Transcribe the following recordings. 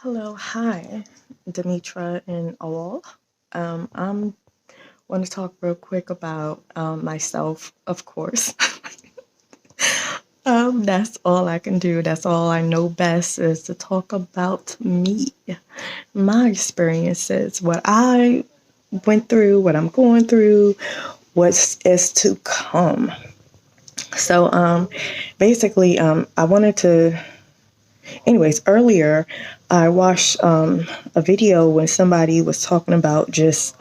Hello, hi, Demetra and all. I'm want to talk real quick about myself, of course. That's all I can do. That's all I know best is to talk about me, my experiences, what I went through, what I'm going through, what is to come. So, basically, I wanted to anyways, earlier I watched a video when somebody was talking about just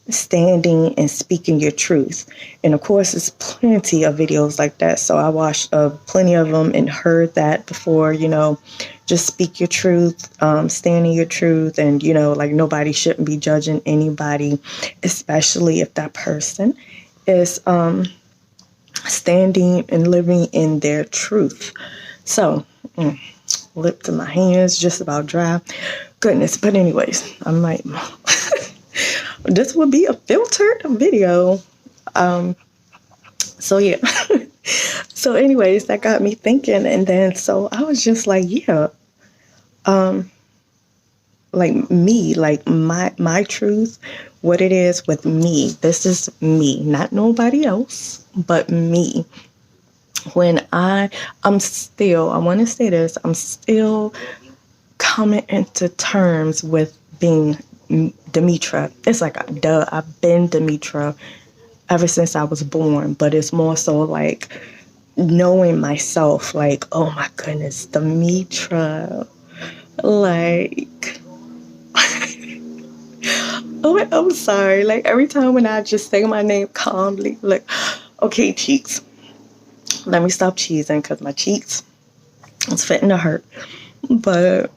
standing and speaking your truth. And of course, there's plenty of videos like that. So I watched plenty of them and heard that before, just speak your truth, stand in your truth. And, like nobody shouldn't be judging anybody, especially if that person is standing and living in their truth. So, lip to my hands, just about dry. Goodness. But anyways, I might. This would be a filtered video. So yeah. So anyways, that got me thinking, and then so I was just like, yeah, like me, like my truth, what it is with me. This is me, not nobody else, but me. When I'm still, I want to say this, I'm still coming into terms with being Demetra. It's like, duh, I've been Demetra ever since I was born, but it's more so like knowing myself, like, oh my goodness, Demetra, like, oh, I'm sorry. Like, every time when I just say my name calmly, like, okay, cheeks, let me stop cheesing because my cheeks, it's fitting to hurt. But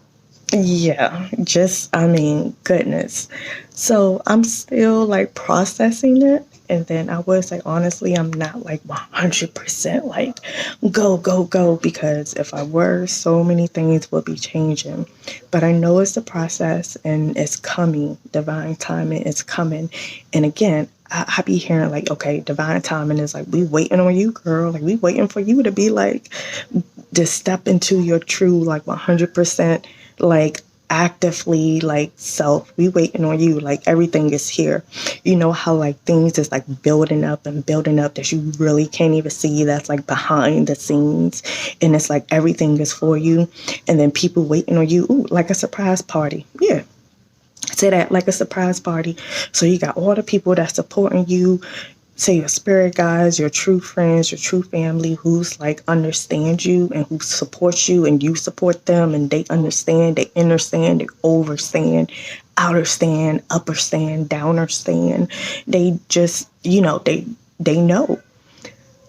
yeah, just, I mean, goodness. So I'm still like processing it. And then I would say, honestly, I'm not like 100% like go, go, go, because if I were, so many things would be changing. But I know it's a process and it's coming. Divine timing is coming. And again, I be hearing like, okay, divine timing is like, we waiting on you, girl. Like, we waiting for you to be like, to step into your true, like 100%, like actively like self. We waiting on you, like everything is here. You know how like things is like building up and building up that you really can't even see, that's like behind the scenes, and it's like everything is for you, and then people waiting on you. Ooh, like a surprise party. Yeah, say that, like a surprise party. So you got all the people that's supporting you, say your spirit guides, your true friends, your true family, who's like understand you and who supports you, and you support them, and they understand, they understand, they overstand, outer stand, upper stand, downer stand. They just, they know.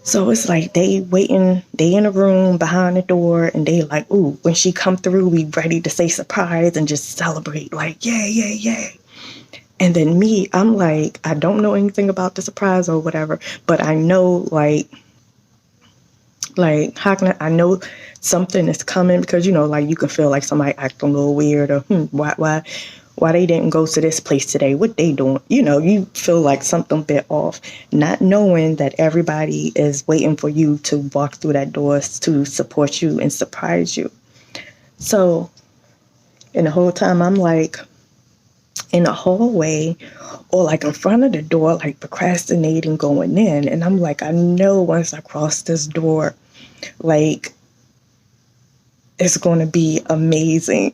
So it's like they waiting, they in a room behind the door, and they like, ooh, when she come through, we ready to say surprise and just celebrate, like, yay, yay, yay. And then me, I'm like, I don't know anything about the surprise or whatever, but I know like how can I know something is coming, because like you can feel like somebody acting a little weird, or why they didn't go to this place today, what they doing, you feel like something bit off, not knowing that everybody is waiting for you to walk through that door to support you and surprise you. So, and the whole time I'm like in the hallway or like in front of the door, like procrastinating going in. And I'm like, I know once I cross this door, like it's going to be amazing.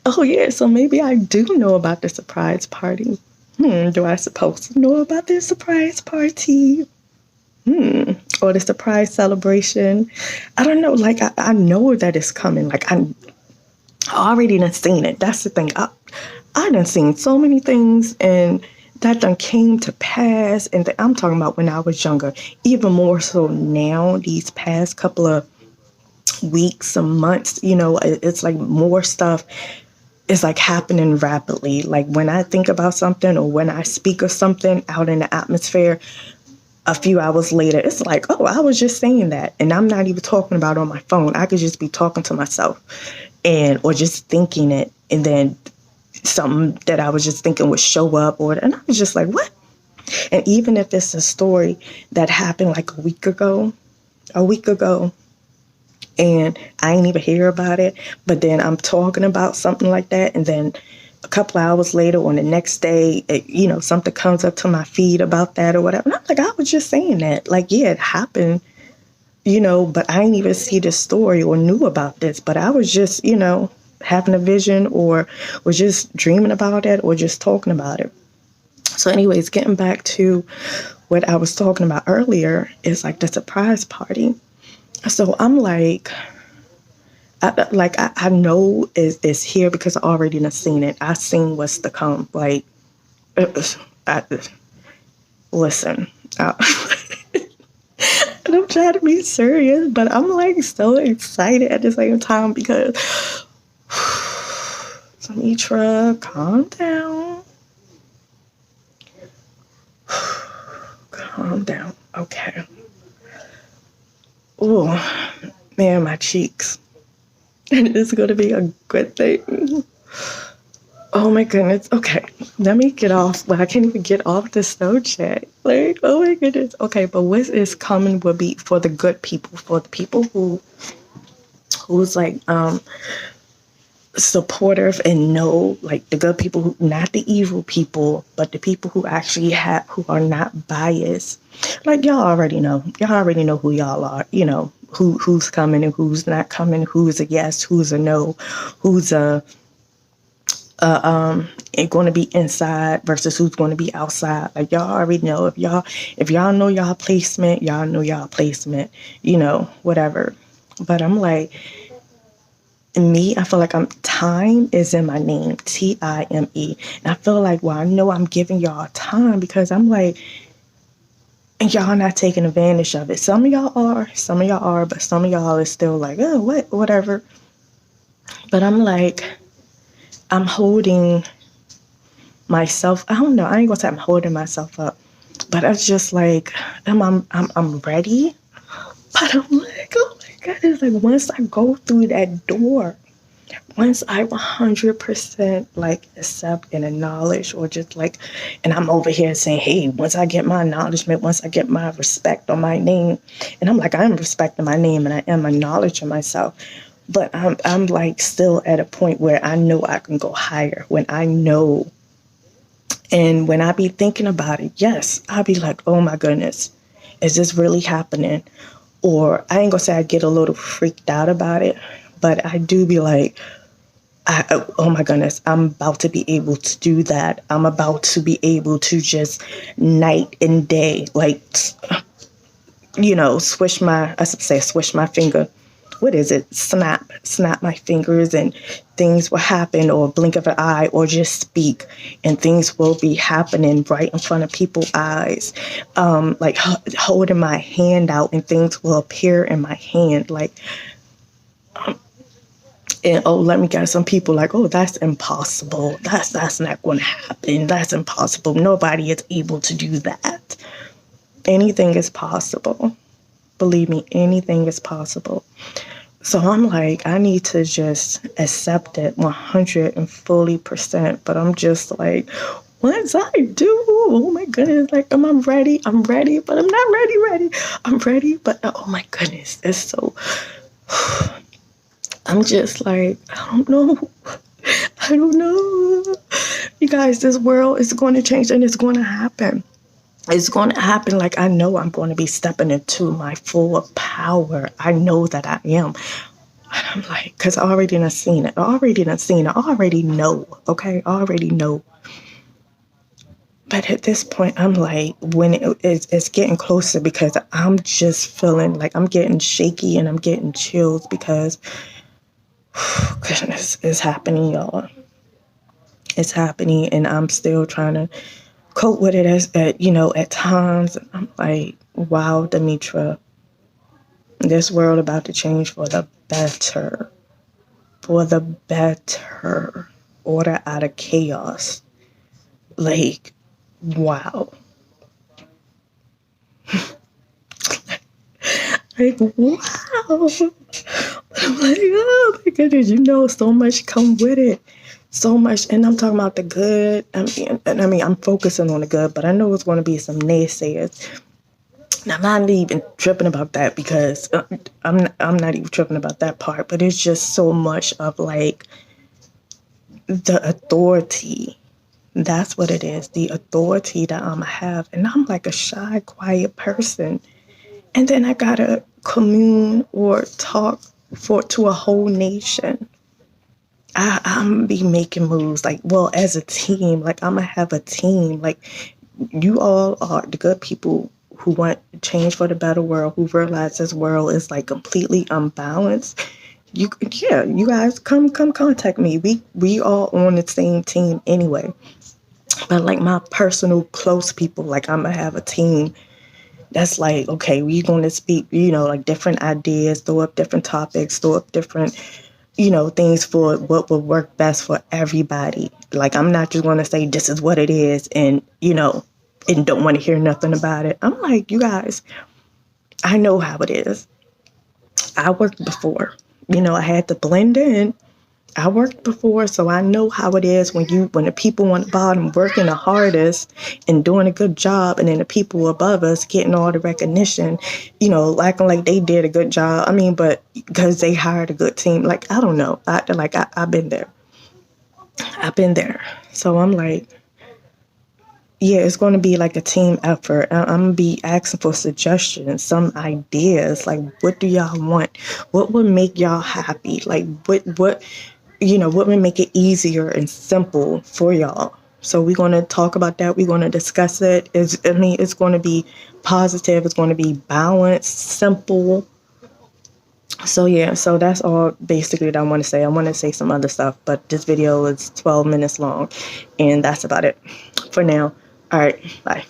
Oh, yeah. So maybe I do know about the surprise party. Do I supposed to know about this surprise party? Or the surprise celebration? I don't know. Like, I know that it's coming. Like, I already done seen it. That's the thing. I done seen so many things, and that done came to pass. And I'm talking about when I was younger. Even more so now, these past couple of weeks and months, it's like more stuff is like happening rapidly. Like when I think about something or when I speak of something out in the atmosphere, a few hours later, it's like, oh, I was just saying that. And I'm not even talking about it on my phone. I could just be talking to myself or just thinking it. And then something that I was just thinking would show up, and I was just like, what? And even if it's a story that happened like a week ago, and I ain't even hear about it. But then I'm talking about something like that, and then a couple hours later on the next day, something comes up to my feed about that or whatever. And I'm like, I was just saying that. Like, yeah, it happened, but I didn't even see the story or knew about this. But I was just, having a vision or was just dreaming about it or just talking about it. So anyways, getting back to what I was talking about earlier is like the surprise party. So I'm like, I know it's here because I already done seen it. I seen what's to come. Like, listen, and I'm trying to be serious, but I'm like so excited at the same time because Samitra, calm down. Calm down. Okay. Oh, man, my cheeks. And it's going to be a good thing. Oh, my goodness. Okay, let me get off. Well, I can't even get off the snow chat. Like, oh, my goodness. Okay, but what is coming will be for the good people, for the people who's like supportive and know, like the good people, who, not the evil people, but the people who actually who are not biased. Like y'all already know who y'all are, who's coming and who's not coming, who's a yes, who's a no, who's going to be inside versus who's going to be outside. Like y'all already know. If y'all know y'all placement, whatever. But I'm like, me, I feel like time is in my name, Time. And I feel like, well, I know I'm giving y'all time because I'm like, and y'all not taking advantage of it. Some of y'all are, but some of y'all is still like, oh, whatever. But I'm like, I'm holding myself. I don't know. I ain't gonna say I'm holding myself up, but it's just like, I'm ready. But I'm like, oh my God, it's like once I go through that door, once I 100% like accept and acknowledge, or just like, and I'm over here saying, hey, once I get my acknowledgement, once I get my respect on my name, and I'm like, I am respecting my name and I am acknowledging myself, but I'm like still at a point where I know I can go higher when I know. And when I be thinking about it, yes, I'll be like, oh my goodness, is this really happening? Or I ain't gonna say I get a little freaked out about it, but I do be like, oh my goodness, I'm about to be able to do that. I'm about to be able to just night and day, like, swish my finger. What is it? Snap my fingers and things will happen, or blink of an eye, or just speak and things will be happening right in front of people's eyes. Like holding my hand out and things will appear in my hand. Like, and let me guess, some people like, oh, that's impossible. That's not going to happen. That's impossible. Nobody is able to do that. Anything is possible. Believe me, anything is possible. So I'm like, I need to just accept it 100 and fully %. But I'm just like, once I do, oh my goodness, like, am I ready? I'm ready, but I'm not ready. I'm ready, but oh my goodness, it's so, I'm just like, I don't know. You guys, this world is going to change and it's going to happen. It's going to happen. Like, I know I'm going to be stepping into my full power. I know that I am. And I'm like, because I already done seen it. I already know. Okay? I already know. But at this point, I'm like, when it's getting closer, because I'm just feeling like I'm getting shaky and I'm getting chills because, goodness, it's happening, y'all. It's happening, and I'm still trying to cope with it at times. I'm like, wow, Demetra, this world about to change for the better. Order out of chaos. Like, wow. Like, wow. I'm like, oh my goodness, so much come with it. So much, and I'm talking about the good. I mean, I'm focusing on the good, but I know it's going to be some naysayers. I'm not even tripping about that because I'm not even tripping about that part, but it's just so much of like the authority. That's what it is, the authority that I'm have. And I'm like a shy, quiet person. And then I gotta commune or talk for to a whole nation. I'm be making moves like, well, as a team, like I'm gonna have a team. Like you all are the good people who want change for the better world, who realize this world is like completely unbalanced. You, yeah, you guys come contact me. We all on the same team anyway. But like my personal close people, like I'm gonna have a team that's like, okay, we're gonna speak, like different ideas, throw up different topics, throw up different things for what would work best for everybody. Like, I'm not just going to say this is what it is and don't want to hear nothing about it. I'm like, you guys, I know how it is. I worked before. I had to blend in. I worked before, so I know how it is when the people on the bottom working the hardest and doing a good job, and then the people above us getting all the recognition, acting like they did a good job. I mean, but because they hired a good team, like I don't know, I've been there. I've been there, so I'm like, yeah, it's going to be like a team effort. I'm going to be asking for suggestions, some ideas. Like, what do y'all want? What would make y'all happy? Like, what would make it easier and simple for y'all? So we're going to talk about that. We're going to discuss it. It's going to be positive. It's going to be balanced, simple. So yeah, so that's all basically that I want to say. I want to say some other stuff, but this video is 12 minutes long, and that's about it for now. All right, bye.